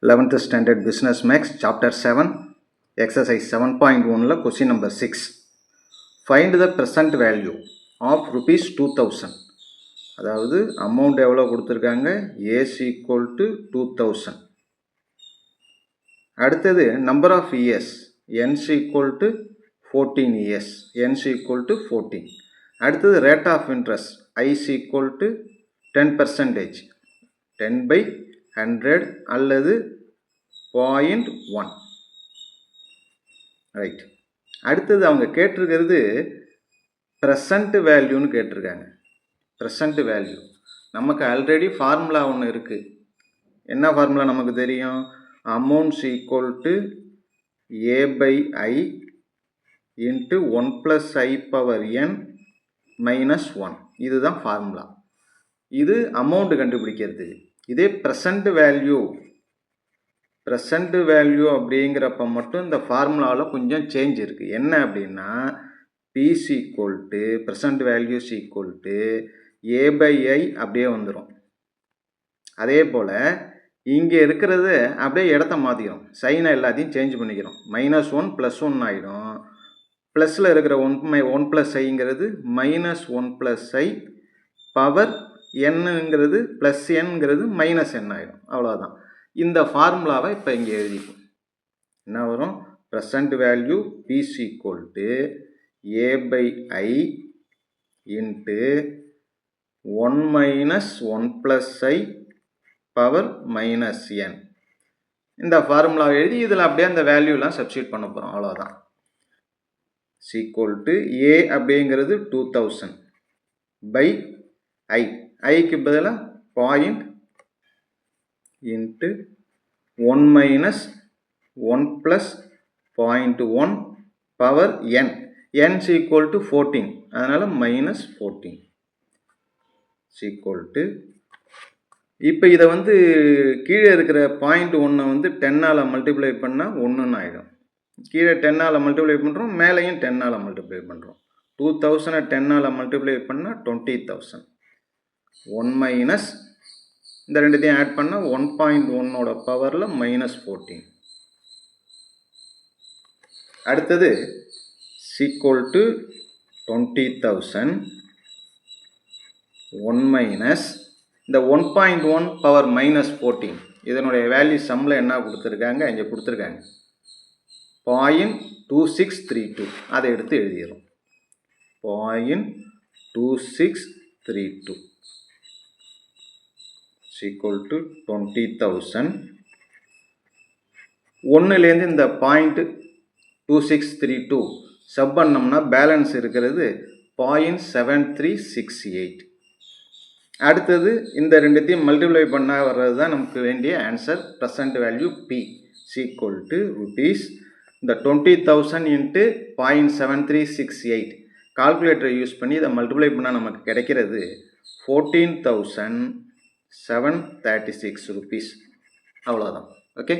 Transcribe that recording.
11th Standard Business Max Chapter 7 Exercise 7.1 Question number 6. Find the present value of rupees 2000. அதாவது amount எவ்வளோ கொடுத்துருக்காங்க, ace equal to 2000. அடுத்தது number of years, n's equal to 14 years, n's equal to 14. அடுத்தது rate of interest, i's equal to 10%, 10/100 அல்லது 0.1. Right. அடுத்தது அவங்க கேட்டிருக்கிறது present வேல்யூன்னு கேட்டிருக்காங்க. ப்ரெசண்ட் வேல்யூ நமக்கு ஆல்ரெடி ஃபார்முலா ஒன்று இருக்குது. என்ன ஃபார்முலா நமக்கு தெரியும்? Amounts equal to A/I into 1+I⁻n - 1. இதுதான் ஃபார்முலா. இது அமௌண்ட் கண்டுபிடிக்கிறதுக்கு. இதே ப்ரெசண்ட் வேல்யூ அப்படிங்கிறப்ப மட்டும் இந்த ஃபார்முலாவில் கொஞ்சம் சேஞ்ச் இருக்குது. என்ன அப்படின்னா p's equal to present values equal to A/I அப்படியே வந்துடும். அதே போல் இங்கே இருக்கிறது அப்படியே இடத்த மாற்றிக்கிறோம், சைனை எல்லாத்தையும் சேஞ்ச் பண்ணிக்கிறோம். -1 +1 ஆகிடும். ப்ளஸில் இருக்கிற 1+Iங்கிறது -1+I பவர் என்னங்கிறது +Nங்கிறது -N ஆகிடும். அவ்வளோதான். இந்த ஃபார்முலாவை இப்போ இங்கே எழுதிப்போம். என்ன வரும்? Present value p's equal to A/I into 1 - 1+I power -N. இந்த ஃபார்முலாவை எழுதி இதில் அப்படியே அந்த வேல்யூலாம் சப்ஸ்டியூட் பண்ண போகிறோம். அவ்வளோதான். ஈக்குவல் டு A அப்படிங்கிறது 2000 பை ஐக்கு பதிலாக 0 into 1 - 1+0.1 power N. N equal to 14, அதனால் -14 ஈக்குவல் டு. இப்போ இதை கீழே இருக்கிற 0.1 10ஆல் மல்டிப்ளை பண்ணால் 1ன்னு ஆகிடும். கீழே 10ஆல் மல்டிப்ளை பண்ணுறோம், மேலேயும் 10ஆல் மல்டிப்ளை பண்ணுறோம். 2000 10ஆல் மல்டிப்ளை பண்ணால் 20,000. 1 இந்த ரெண்டுத்தையும் ஆட் பண்ணால் 1.1ஓட பவரில் -14. அடுத்தது ஈக்குவல் டு 20,000 1 இந்த 1.1 பவர் -14 இதனுடைய வேல்யூ சம்மில் என்ன கொடுத்துருக்காங்க, இங்கே கொடுத்துருக்காங்க 0.2632. அதை எடுத்து எழுதிடுறோம். 0.2632 equal to 20,000. 1லேருந்து இந்த 0.2632 சப் பண்ணோம்னா பேலன்ஸ் இருக்கிறது 0.7368. அடுத்தது இந்த ரெண்டுத்தையும் மல்டிப்ளை பண்ணால் வர்றது தான் நமக்கு வேண்டிய answer. Present value P equal to rupees. இந்த 20,000 இன்ட்டு 0.7368 கால்குலேட்டரை யூஸ் பண்ணி இதை மல்டிப்ளை பண்ணால் நமக்கு கிடைக்கிறது 14,736 rupees. அவ்வளோதான். ஓகே.